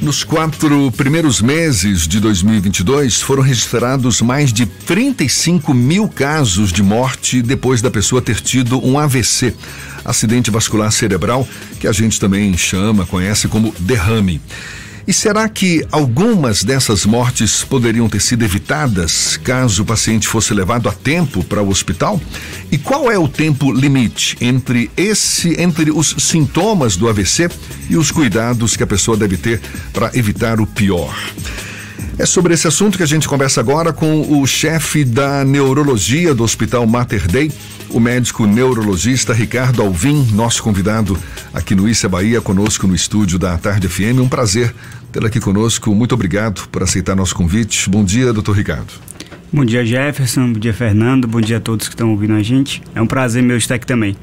Nos 4 primeiros meses de 2022, foram registrados mais de 35 mil casos de morte depois da pessoa ter tido um AVC, acidente vascular cerebral, que a gente também conhece como derrame. E será que algumas dessas mortes poderiam ter sido evitadas caso o paciente fosse levado a tempo para o hospital? E qual é o tempo limite entre os sintomas do AVC e os cuidados que a pessoa deve ter para evitar o pior? É sobre esse assunto que a gente conversa agora com o chefe da neurologia do Hospital Mater Dei, o médico neurologista Ricardo Alvim, nosso convidado aqui no Issa Bahia, conosco no estúdio da Tarde FM. Um prazer tê-lo aqui conosco. Muito obrigado por aceitar nosso convite. Bom dia, doutor Ricardo. Bom dia, Jefferson. Bom dia, Fernando. Bom dia a todos que estão ouvindo a gente. É um prazer meu estar aqui também.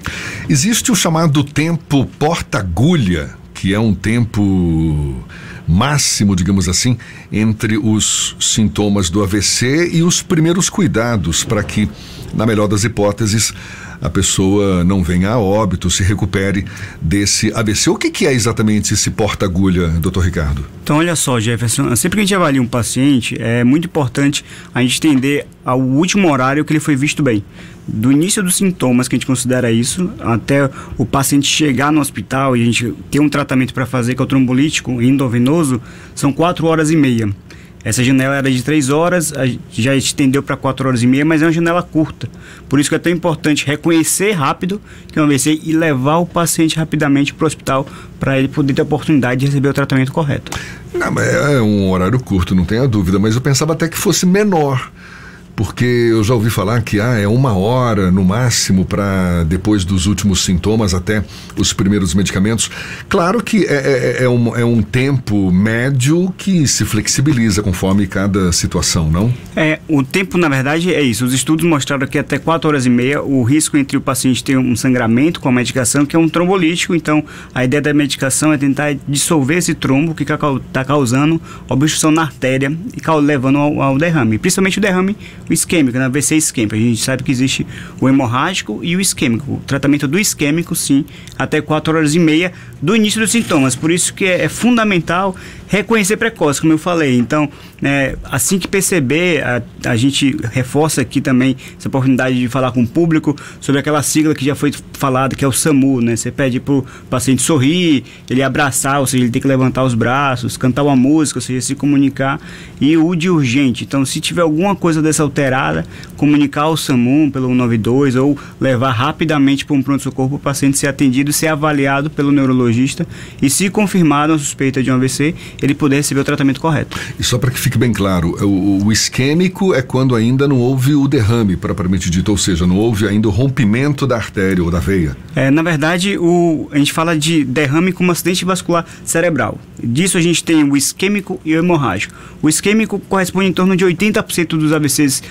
Existe o chamado tempo porta-agulha, que é um tempo máximo, digamos assim, entre os sintomas do AVC e os primeiros cuidados para que, na melhor das hipóteses, a pessoa não venha a óbito, se recupere desse AVC. O que é exatamente esse porta-agulha, doutor Ricardo? Então, olha só, Jefferson, sempre que a gente avalia um paciente, é muito importante a gente entender o último horário que ele foi visto bem. Do início dos sintomas, que a gente considera isso, até o paciente chegar no hospital e a gente ter um tratamento para fazer, que é o trombolítico endovenoso, são 4 horas e meia. Essa janela era de 3 horas, já estendeu para 4 horas e meia, mas é uma janela curta. Por isso que é tão importante reconhecer rápido que é um AVC e levar o paciente rapidamente para o hospital para ele poder ter a oportunidade de receber o tratamento correto. Não, mas é um horário curto, não tenha dúvida, mas eu pensava até que fosse menor. Porque eu já ouvi falar que é 1 hora no máximo para depois dos últimos sintomas até os primeiros medicamentos. Claro que é um tempo médio que se flexibiliza conforme cada situação, não? O tempo, na verdade, é isso. Os estudos mostraram que até 4 horas e meia o risco entre o paciente ter um sangramento com a medicação, que é um trombolítico. Então, a ideia da medicação é tentar dissolver esse trombo que está causando obstrução na artéria e levando ao derrame. Principalmente o derrame o isquêmico, na AVC isquêmico. A gente sabe que existe o hemorrágico e o isquêmico. O tratamento do isquêmico, sim, até 4 horas e meia do início dos sintomas. Por isso que é fundamental reconhecer precoce, como eu falei. Então, assim que perceber, a gente reforça aqui também essa oportunidade de falar com o público sobre aquela sigla que já foi falada, que é o SAMU, né? Você pede para o paciente sorrir, ele abraçar, ou seja, ele tem que levantar os braços, cantar uma música, ou seja, se comunicar, e o de urgente. Então, se tiver alguma coisa dessa alterada, comunicar ao SAMU pelo 192 ou levar rapidamente para um pronto-socorro para o paciente ser atendido, ser avaliado pelo neurologista e, se confirmada a suspeita de um AVC, ele poder receber o tratamento correto. E só para que fique bem claro, o isquêmico é quando ainda não houve o derrame, propriamente dito, ou seja, não houve ainda o rompimento da artéria ou da veia. Na verdade, a gente fala de derrame como acidente vascular cerebral. Disso a gente tem o isquêmico e o hemorrágico. O isquêmico corresponde em torno de 80% dos AVCs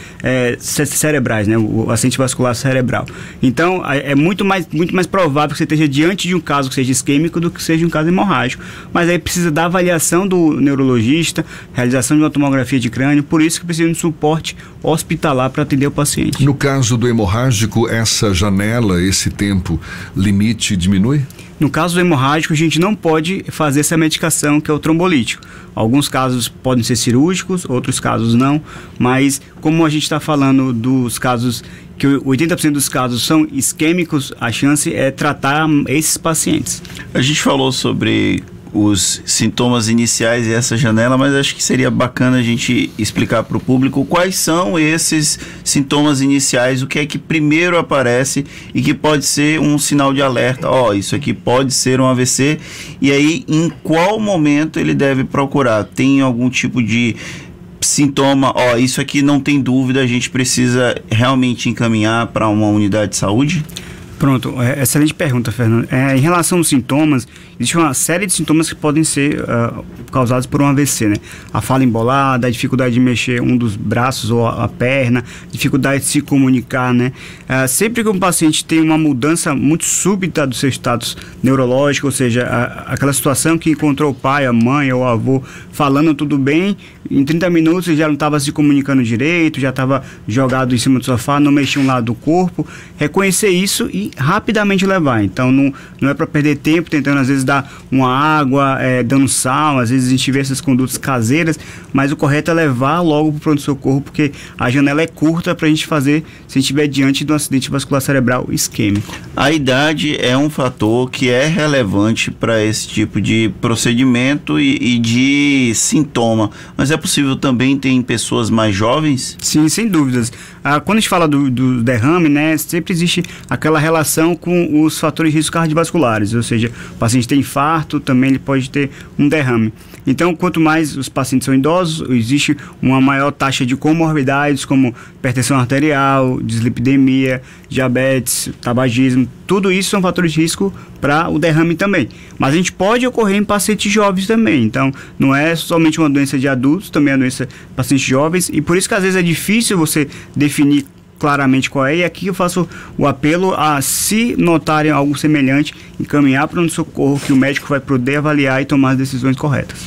cerebrais, né? O acidente vascular cerebral. Então, é muito mais provável que você esteja diante de um caso que seja isquêmico do que seja um caso hemorrágico. Mas aí precisa da avaliação do neurologista, realização de uma tomografia de crânio, por isso que precisa de um suporte hospitalar para atender o paciente. No caso do hemorrágico, essa janela, esse tempo limite diminui? No caso do hemorrágico, a gente não pode fazer essa medicação, que é o trombolítico. Alguns casos podem ser cirúrgicos, outros casos não, mas como a gente está falando dos casos que 80% dos casos são isquêmicos, a chance é tratar esses pacientes. A gente falou sobre os sintomas iniciais e essa janela, mas acho que seria bacana a gente explicar para o público quais são esses sintomas iniciais, o que é que primeiro aparece e que pode ser um sinal de alerta. Isso aqui pode ser um AVC, e aí em qual momento ele deve procurar? Tem algum tipo de sintoma, isso aqui não tem dúvida, a gente precisa realmente encaminhar para uma unidade de saúde? Pronto, excelente pergunta, Fernando. Em relação aos sintomas, existe uma série de sintomas que podem ser causados por um AVC, né? A fala embolada, a dificuldade de mexer um dos braços ou a perna, dificuldade de se comunicar, né? Sempre que um paciente tem uma mudança muito súbita do seu status neurológico, ou seja, aquela situação que encontrou o pai, a mãe ou o avô falando tudo bem, em 30 minutos ele já não estava se comunicando direito, já estava jogado em cima do sofá, não mexia um lado do corpo, reconhecer isso e rapidamente levar. Então não é para perder tempo tentando às vezes dar uma água, dando sal, às vezes a gente vê essas condutas caseiras, mas o correto é levar logo para o pronto-socorro, porque a janela é curta para a gente fazer se a gente estiver diante de um acidente vascular cerebral isquêmico. A idade é um fator que é relevante para esse tipo de procedimento e de sintoma, mas é possível também ter em pessoas mais jovens? Sim, sem dúvidas. Quando a gente fala do derrame, né, sempre existe aquela relação com os fatores de risco cardiovasculares, ou seja, o paciente tem infarto, também ele pode ter um derrame. Então, quanto mais os pacientes são idosos, existe uma maior taxa de comorbidades, como hipertensão arterial, dislipidemia, diabetes, tabagismo. Tudo isso são fatores de risco para o derrame também. Mas a gente pode ocorrer em pacientes jovens também. Então, não é somente uma doença de adultos, também é uma doença de pacientes jovens. E por isso que às vezes é difícil você definir claramente qual é, e aqui eu faço o apelo a, se notarem algo semelhante, encaminhar para um socorro que o médico vai poder avaliar e tomar as decisões corretas.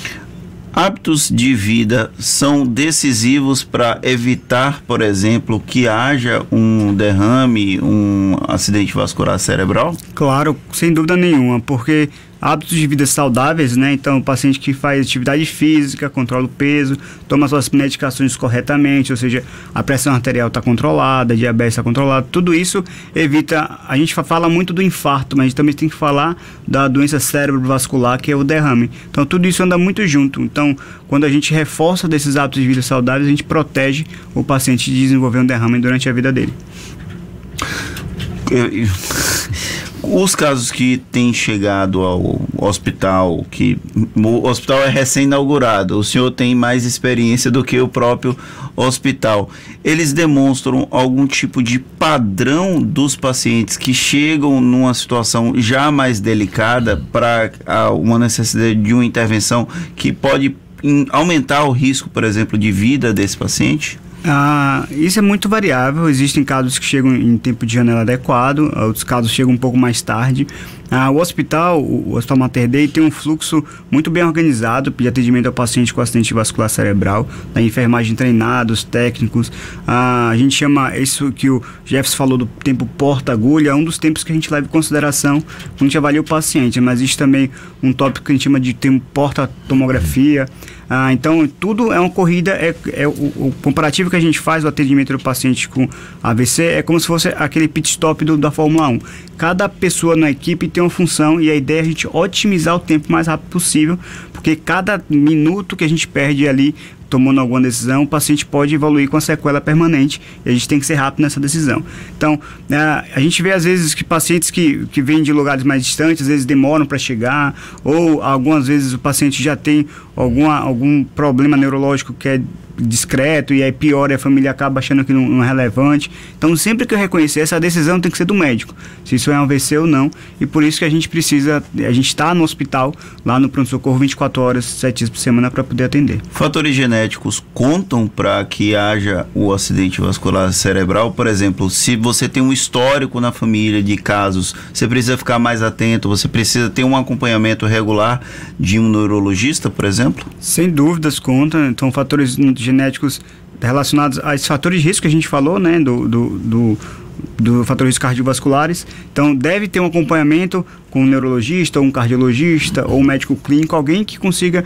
Hábitos de vida são decisivos para evitar, por exemplo, que haja um derrame, um acidente vascular cerebral? Claro, sem dúvida nenhuma, porque hábitos de vida saudáveis, né? Então, o paciente que faz atividade física, controla o peso, toma suas medicações corretamente, ou seja, a pressão arterial está controlada, a diabetes está controlada, tudo isso evita. A gente fala muito do infarto, mas a gente também tem que falar da doença cerebrovascular, que é o derrame. Então, tudo isso anda muito junto. Então, quando a gente reforça desses hábitos de vida saudáveis, a gente protege o paciente de desenvolver um derrame durante a vida dele. Os casos que têm chegado ao hospital, que o hospital é recém-inaugurado, o senhor tem mais experiência do que o próprio hospital, eles demonstram algum tipo de padrão dos pacientes que chegam numa situação já mais delicada para uma necessidade de uma intervenção que pode aumentar o risco, por exemplo, de vida desse paciente? Isso é muito variável. Existem casos que chegam em tempo de janela adequado, outros casos chegam um pouco mais tarde. O Hospital Mater Dei tem um fluxo muito bem organizado de atendimento ao paciente com acidente vascular cerebral, da enfermagem treinada, os técnicos. A gente chama isso que o Jefferson falou do tempo porta-agulha, é um dos tempos que a gente leva em consideração quando a gente avalia o paciente, mas existe também um tópico que a gente chama de tempo porta-tomografia. Então, tudo é uma corrida, o comparativo que a gente faz do atendimento do paciente com AVC é como se fosse aquele pit stop da Fórmula 1. Cada pessoa na equipe tem uma função e a ideia é a gente otimizar o tempo o mais rápido possível, porque cada minuto que a gente perde ali tomando alguma decisão, o paciente pode evoluir com a sequela permanente e a gente tem que ser rápido nessa decisão. Então, a gente vê às vezes que pacientes que vêm de lugares mais distantes, às vezes demoram para chegar, ou algumas vezes o paciente já tem algum problema neurológico que é discreto e aí pior e a família acaba achando que não é relevante. Então, sempre que eu reconhecer, essa decisão tem que ser do médico, se isso é um AVC ou não, e por isso que a gente está no hospital, lá no pronto-socorro 24 horas, 7 dias por semana para poder atender. Fatores genéticos contam para que haja o acidente vascular cerebral? Por exemplo, se você tem um histórico na família de casos, você precisa ficar mais atento, você precisa ter um acompanhamento regular de um neurologista, por exemplo? Sem dúvidas conta. Então, fatores genéticos relacionados a esses fatores de risco que a gente falou, né, do fatores cardiovasculares. Então, deve ter um acompanhamento com um neurologista, ou um cardiologista, ou um médico clínico, alguém que consiga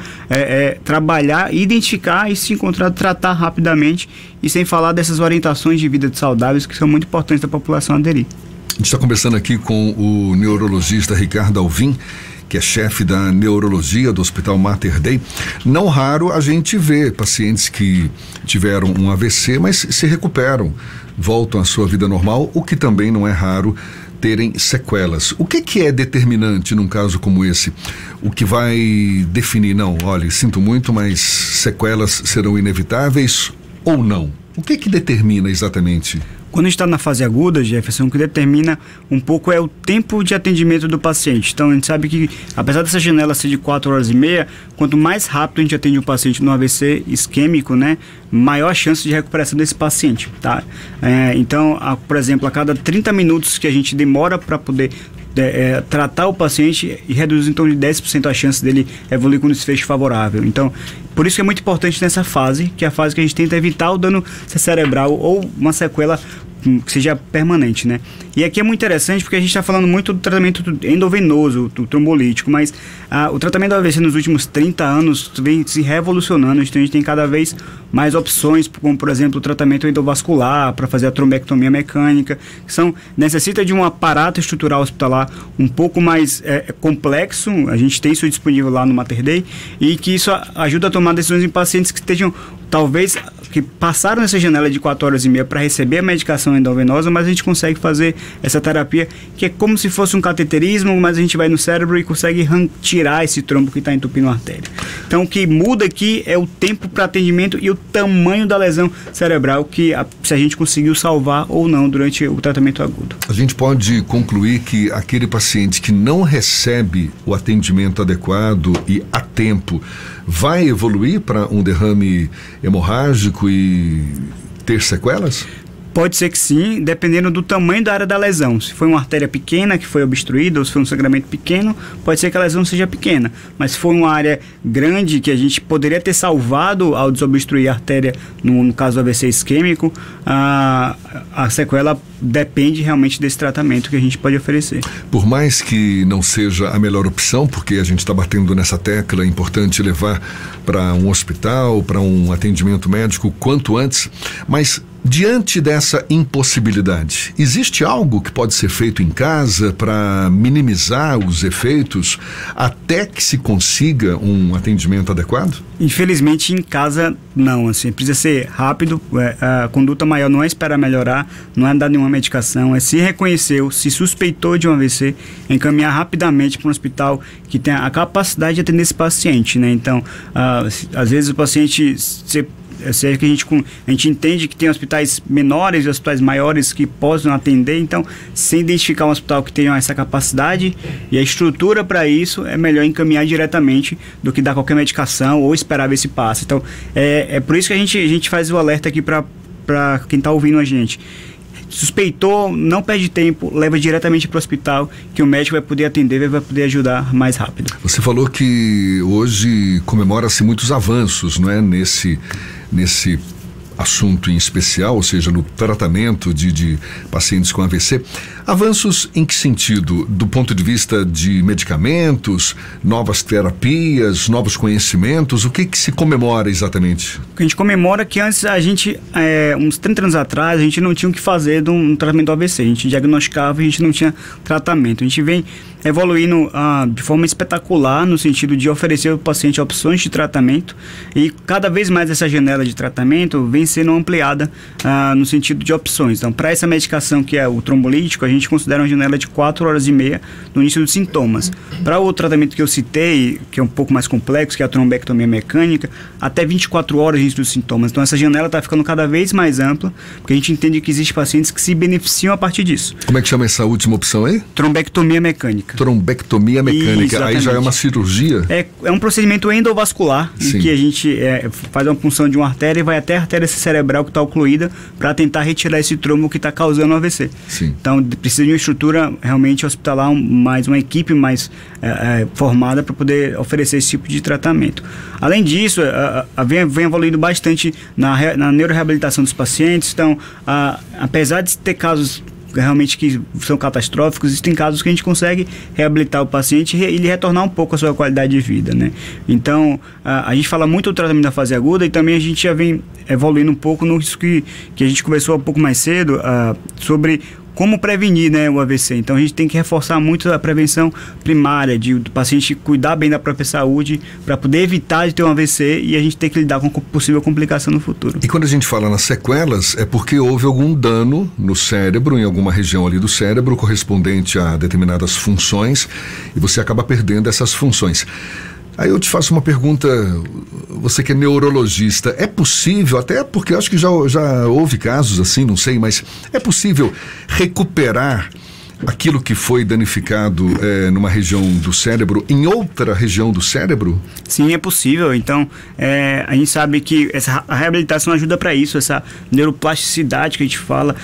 trabalhar, identificar e se encontrar, tratar rapidamente, e sem falar dessas orientações de vida saudáveis que são muito importantes da população aderir. A gente está conversando aqui com o neurologista Ricardo Alvim, que é chefe da neurologia do Hospital Mater Dei. Não raro a gente vê pacientes que tiveram um AVC, mas se recuperam, voltam à sua vida normal, o que também não é raro terem sequelas. O que é determinante num caso como esse? O que vai definir, não, olha, sinto muito, mas sequelas serão inevitáveis ou não? O que determina exatamente? Quando a gente está na fase aguda, Jefferson, o que determina um pouco é o tempo de atendimento do paciente. Então, a gente sabe que, apesar dessa janela ser de 4 horas e meia, quanto mais rápido a gente atende o paciente no AVC isquêmico, né, maior a chance de recuperação desse paciente, tá? Então, por exemplo, a cada 30 minutos que a gente demora para poder tratar o paciente, e reduz em torno de 10% a chance dele evoluir com um desfecho favorável. Então, por isso que é muito importante nessa fase, que é a fase que a gente tenta evitar o dano cerebral ou uma sequela que seja permanente, né? E aqui é muito interessante porque a gente está falando muito do tratamento endovenoso, do trombolítico, mas o tratamento do AVC nos últimos 30 anos vem se revolucionando. Então a gente tem cada vez mais opções, como por exemplo o tratamento endovascular para fazer a trombectomia mecânica, que necessita de um aparato estrutural hospitalar um pouco mais complexo. A gente tem isso disponível lá no Mater Dei, e que isso ajuda a tomar decisões em pacientes que estejam, talvez, que passaram nessa janela de 4 horas e meia para receber a medicação endovenosa, mas a gente consegue fazer essa terapia que é como se fosse um cateterismo, mas a gente vai no cérebro e consegue tirar esse trombo que está entupindo a artéria. Então o que muda aqui é o tempo para atendimento e o tamanho da lesão cerebral, se a gente conseguiu salvar ou não durante o tratamento agudo. A gente pode concluir que aquele paciente que não recebe o atendimento adequado e a tempo vai evoluir para um derrame hemorrágico e ter sequelas? Pode ser que sim, dependendo do tamanho da área da lesão. Se foi uma artéria pequena que foi obstruída, ou se foi um sangramento pequeno, pode ser que a lesão seja pequena. Mas se for uma área grande que a gente poderia ter salvado ao desobstruir a artéria, no caso do AVC isquêmico, a sequela depende realmente desse tratamento que a gente pode oferecer. Por mais que não seja a melhor opção, porque a gente está batendo nessa tecla, é importante levar para um hospital, para um atendimento médico quanto antes, mas diante dessa impossibilidade, existe algo que pode ser feito em casa para minimizar os efeitos até que se consiga um atendimento adequado? Infelizmente, em casa, não. Assim, precisa ser rápido. A conduta maior não é esperar melhorar, não é dar nenhuma medicação, é se reconheceu, se suspeitou de um AVC, encaminhar rapidamente para um hospital que tenha a capacidade de atender esse paciente, né? Então, às vezes o paciente... que a gente entende que tem hospitais menores e hospitais maiores que possam atender, então, sem identificar um hospital que tenha essa capacidade e a estrutura para isso, é melhor encaminhar diretamente do que dar qualquer medicação ou esperar ver se passa. Então, é por isso que a gente faz o alerta aqui para quem está ouvindo a gente. Suspeitou, não perde tempo, leva diretamente para o hospital, que o médico vai poder atender, vai poder ajudar mais rápido. Você falou que hoje comemora-se muitos avanços, não é, nesse assunto em especial, ou seja, no tratamento de pacientes com AVC. Avanços em que sentido? Do ponto de vista de medicamentos, novas terapias, novos conhecimentos? O que se comemora exatamente? A gente comemora que antes a gente, uns 30 anos atrás, a gente não tinha o que fazer de um tratamento do AVC. A gente diagnosticava e a gente não tinha tratamento. A gente vem evoluindo de forma espetacular no sentido de oferecer ao paciente opções de tratamento, e cada vez mais essa janela de tratamento vem sendo ampliada no sentido de opções. Então, para essa medicação que é o trombolítico, a gente considera uma janela de 4 horas e meia no início dos sintomas. Para o tratamento que eu citei, que é um pouco mais complexo, que é a trombectomia mecânica, até 24 horas no início dos sintomas. Então, essa janela está ficando cada vez mais ampla, porque a gente entende que existem pacientes que se beneficiam a partir disso. Como é que chama essa última opção aí? Trombectomia mecânica. Trombectomia mecânica. Aí já é uma cirurgia? É um procedimento endovascular, em que a gente faz uma punção de uma artéria e vai até a artéria cerebral que está ocluída para tentar retirar esse trombo que está causando o AVC. Sim. Então, precisa de uma estrutura realmente hospitalar, mais uma equipe mais formada para poder oferecer esse tipo de tratamento. Além disso, vem evoluindo bastante na neuroreabilitação dos pacientes. Então, apesar de ter casos realmente que são catastróficos, existem casos que a gente consegue reabilitar o paciente e ele retornar um pouco a sua qualidade de vida, né? Então, a gente fala muito do tratamento da fase aguda, e também a gente já vem evoluindo um pouco nisso que a gente conversou um pouco mais cedo, sobre como prevenir, né, o AVC. Então a gente tem que reforçar muito a prevenção primária, do paciente cuidar bem da própria saúde para poder evitar de ter um AVC, e a gente tem que lidar com possível complicação no futuro. E quando a gente fala nas sequelas, é porque houve algum dano no cérebro, em alguma região ali do cérebro, correspondente a determinadas funções, e você acaba perdendo essas funções. Aí eu te faço uma pergunta, você que é neurologista, é possível, até porque eu acho que já houve casos assim, não sei, mas é possível recuperar aquilo que foi danificado numa região do cérebro em outra região do cérebro? Sim, é possível. Então, a gente sabe que a reabilitação ajuda para isso, essa neuroplasticidade que a gente fala.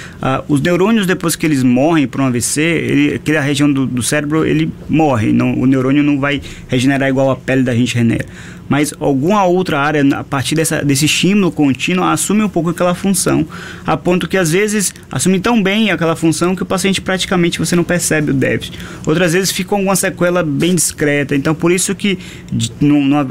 Os neurônios, depois que eles morrem por um AVC, aquela região do cérebro, ele morre. O neurônio não vai regenerar igual a pele da gente regenera. mas alguma outra área, a partir desse estímulo contínuo, assume um pouco aquela função, a ponto que às vezes assume tão bem aquela função que o paciente praticamente você não percebe o déficit. Outras vezes fica alguma sequela bem discreta. Então, por isso que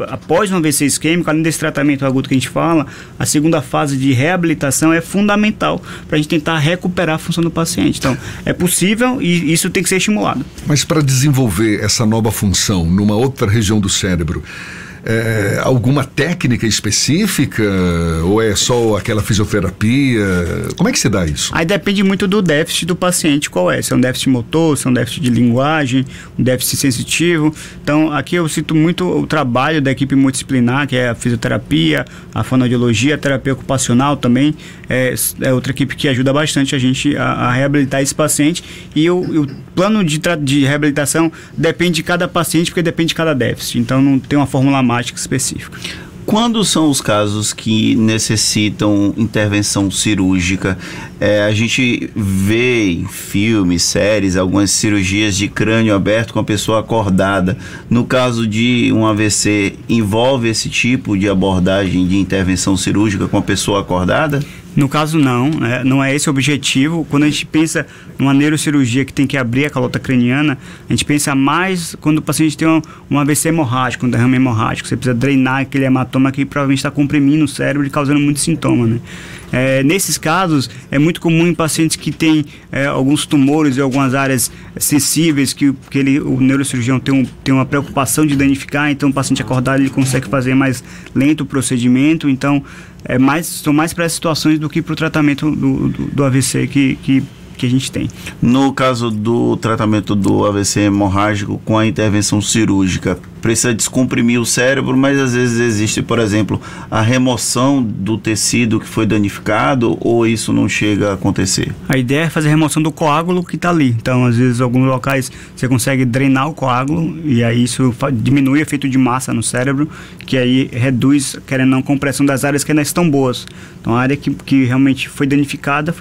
após um AVC isquêmico, além desse tratamento agudo que a gente fala, a segunda fase de reabilitação é fundamental para a gente tentar recuperar a função do paciente. Então, é possível e isso tem que ser estimulado. Mas para desenvolver essa nova função numa outra região do cérebro, alguma técnica específica ou é só aquela fisioterapia? Como é que se dá isso? Aí depende muito do déficit do paciente, qual é. Se é um déficit motor, se é um déficit de linguagem, um déficit sensitivo. Então, aqui eu cito muito o trabalho da equipe multidisciplinar, que é a fisioterapia, a fonoaudiologia, a terapia ocupacional também. É outra equipe que ajuda bastante a gente a reabilitar esse paciente. E o plano de reabilitação depende de cada paciente, porque depende de cada déficit. Então, não tem uma fórmula mágica específica. Quando são os casos que necessitam intervenção cirúrgica? A gente vê em filmes, séries, algumas cirurgias de crânio aberto com a pessoa acordada. No caso de um AVC, envolve esse tipo de abordagem de intervenção cirúrgica com a pessoa acordada? No caso não, né? Não é esse o objetivo. Quando a gente pensa numa neurocirurgia que tem que abrir a calota craniana, a gente pensa mais quando o paciente tem um AVC hemorrágico, um derrame hemorrágico. Você precisa drenar aquele hematoma que provavelmente está comprimindo o cérebro e causando muito sintoma, né? Nesses casos, é muito comum em pacientes que têm alguns tumores e algumas áreas sensíveis que o neurocirurgião tem uma preocupação de danificar. Então, o paciente acordado ele consegue fazer mais lento o procedimento. Então, são mais para essas situações do que para o tratamento do AVC que a gente tem. No caso do tratamento do AVC hemorrágico com a intervenção cirúrgica, precisa descomprimir o cérebro, mas às vezes existe, por exemplo, a remoção do tecido que foi danificado, ou isso não chega a acontecer? A ideia é fazer a remoção do coágulo que está ali. Então, às vezes, em alguns locais você consegue drenar o coágulo e aí isso diminui o efeito de massa no cérebro, que aí reduz, querendo ou não, a compressão das áreas que ainda estão boas. Então, a área que realmente foi danificada,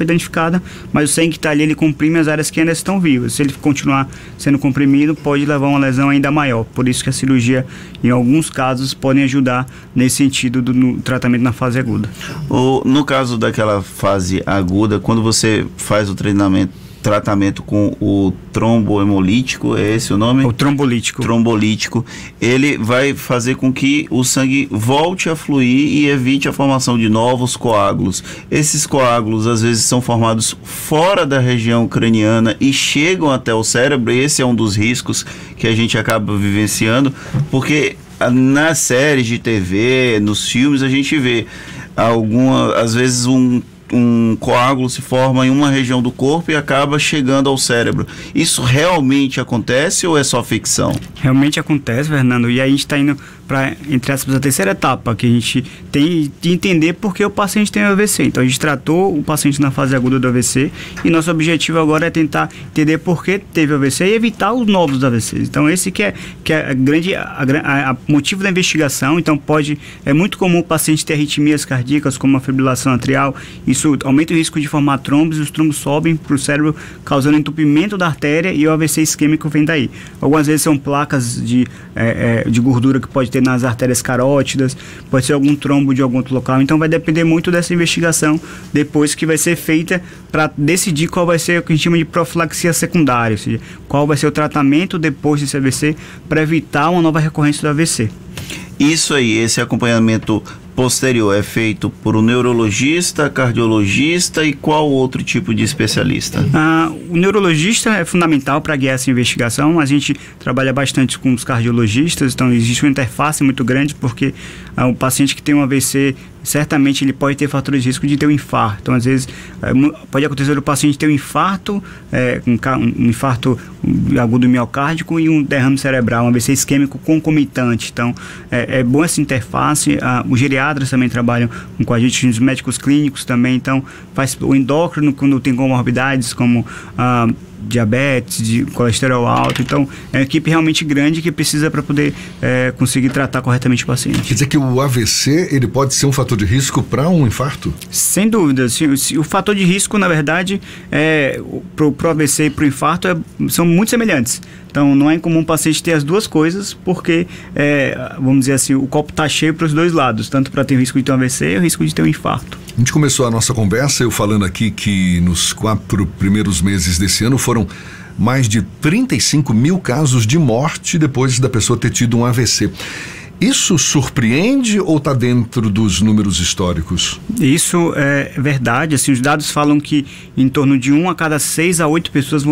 mas o sangue que está ali, ele comprime as áreas que ainda estão vivas. Se ele continuar sendo comprimido, pode levar a uma lesão ainda maior. Por isso que a cirurgia, em alguns casos, podem ajudar nesse sentido no tratamento na fase aguda. No caso daquela fase aguda, quando você faz o tratamento com o tromboemolítico, é esse o nome? O trombolítico. Trombolítico, ele vai fazer com que o sangue volte a fluir e evite a formação de novos coágulos. Esses coágulos às vezes são formados fora da região craniana e chegam até o cérebro, e esse é um dos riscos que a gente acaba vivenciando, porque nas séries de TV, nos filmes, a gente vê às vezes um coágulo se forma em uma região do corpo e acaba chegando ao cérebro. Isso realmente acontece ou é só ficção? Realmente acontece, Fernando, e aí a gente está indo para, entre aspas, a terceira etapa, que a gente tem de entender por que o paciente tem AVC. Então, a gente tratou o paciente na fase aguda do AVC e nosso objetivo agora é tentar entender por que teve AVC e evitar os novos AVCs. Então, esse que é a motivo da investigação. Então, é muito comum o paciente ter arritmias cardíacas, como a fibrilação atrial. Isso aumenta o risco de formar trombos, e os trombos sobem para o cérebro, causando entupimento da artéria, e o AVC isquêmico vem daí. Algumas vezes são placas de gordura que pode ter nas artérias carótidas, pode ser algum trombo de algum outro local. Então vai depender muito dessa investigação depois que vai ser feita para decidir qual vai ser o que a gente chama de profilaxia secundária, ou seja, qual vai ser o tratamento depois desse AVC para evitar uma nova recorrência do AVC. Isso aí, esse acompanhamento posterior é feito por um neurologista, cardiologista e qual outro tipo de especialista? O neurologista é fundamental para guiar essa investigação. A gente trabalha bastante com os cardiologistas, então existe uma interface muito grande, porque o paciente que tem um AVC, certamente ele pode ter fatores de risco de ter um infarto. Então, às vezes, pode acontecer o paciente ter um infarto, um infarto agudo miocárdico e um derrame cerebral, um AVC isquêmico concomitante. Então, é bom essa interface. Os geriatras também trabalham com a gente, os médicos clínicos também. Então, faz o endócrino quando tem comorbidades como diabetes, de colesterol alto. Então, é uma equipe realmente grande que precisa para poder conseguir tratar corretamente o paciente. Quer dizer que o AVC, ele pode ser um fator de risco para um infarto? Sem dúvida. O fator de risco, na verdade, para o AVC e para o infarto são muito semelhantes. Então, não é incomum o paciente ter as duas coisas, porque, vamos dizer assim, o copo está cheio para os dois lados, tanto para ter o risco de ter um AVC e o risco de ter um infarto. A gente começou a nossa conversa, eu falando aqui que nos 4 primeiros meses desse ano foram mais de 35 mil casos de morte depois da pessoa ter tido um AVC. Isso surpreende ou está dentro dos números históricos? Isso é verdade. Assim, os dados falam que em torno de 1 a cada 6 a 8 pessoas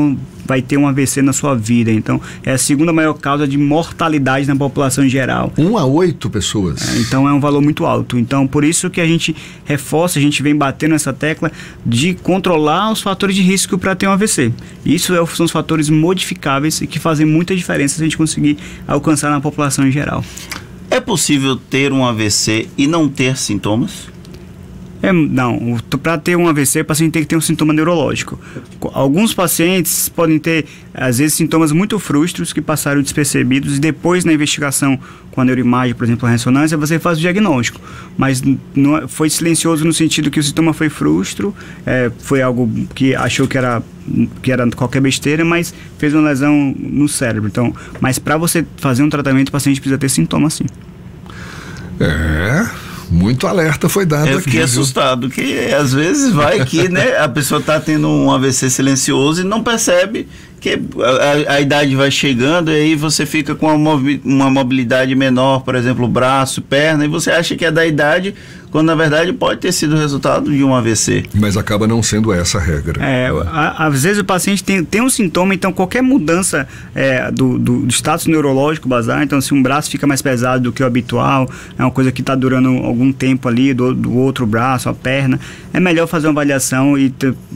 vai ter um AVC na sua vida. Então, é a segunda maior causa de mortalidade na população em geral. 1 a 8 pessoas? Então, é um valor muito alto. Então, por isso que a gente reforça, a gente vem batendo nessa tecla de controlar os fatores de risco para ter um AVC. Isso são os fatores modificáveis e que fazem muita diferença se a gente conseguir alcançar na população em geral. É possível ter um AVC e não ter sintomas? Não, para ter um AVC, o paciente tem que ter um sintoma neurológico. Alguns pacientes podem ter, às vezes, sintomas muito frustros que passaram despercebidos e depois, na investigação com a neuroimagem, por exemplo, a ressonância, você faz o diagnóstico. Mas não, foi silencioso no sentido que o sintoma foi frustro, foi algo que achou que era qualquer besteira, mas fez uma lesão no cérebro. Então, mas para você fazer um tratamento, o paciente precisa ter sintomas, sim. Muito alerta foi dado aqui. Eu fiquei assustado, que às vezes vai que, né, a pessoa está tendo um AVC silencioso e não percebe que a idade vai chegando e aí você fica com uma mobilidade menor, por exemplo, braço, perna, e você acha que é da idade, quando na verdade pode ter sido resultado de um AVC. Mas acaba não sendo essa a regra. Às vezes o paciente tem um sintoma, então qualquer mudança do status neurológico basal, então se um braço fica mais pesado do que o habitual, é uma coisa que está durando algum tempo ali, do outro braço, a perna, é melhor fazer uma avaliação e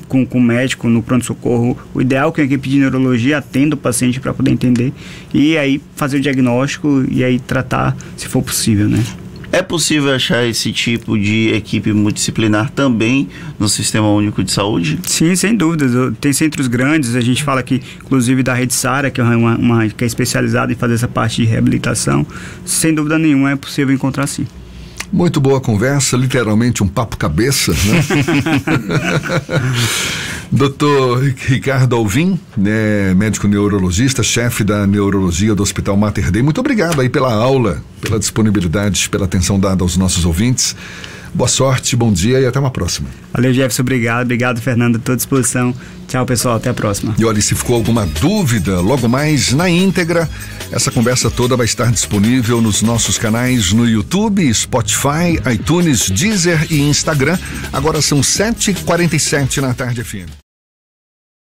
com o médico no pronto-socorro. O ideal é que a equipe de neurologia atenda o paciente para poder entender e aí fazer o diagnóstico e aí tratar se for possível, né? É possível achar esse tipo de equipe multidisciplinar também no Sistema Único de Saúde? Sim, sem dúvidas. Tem centros grandes, a gente fala aqui, inclusive da Rede Sara, que é que é especializada em fazer essa parte de reabilitação. Sem dúvida nenhuma é possível encontrar sim. Muito boa conversa, literalmente um papo cabeça, né? Dr. Ricardo Alvim, né, médico neurologista, chefe da neurologia do Hospital Mater Dei, muito obrigado aí pela aula, pela disponibilidade, pela atenção dada aos nossos ouvintes. Boa sorte, bom dia e até uma próxima. Valeu, Jefferson, obrigado, Fernando, estou à disposição. Tchau, pessoal, até a próxima. E olha, se ficou alguma dúvida, logo mais na íntegra, essa conversa toda vai estar disponível nos nossos canais no YouTube, Spotify, iTunes, Deezer e Instagram. Agora são 7h47 na Tarde FM.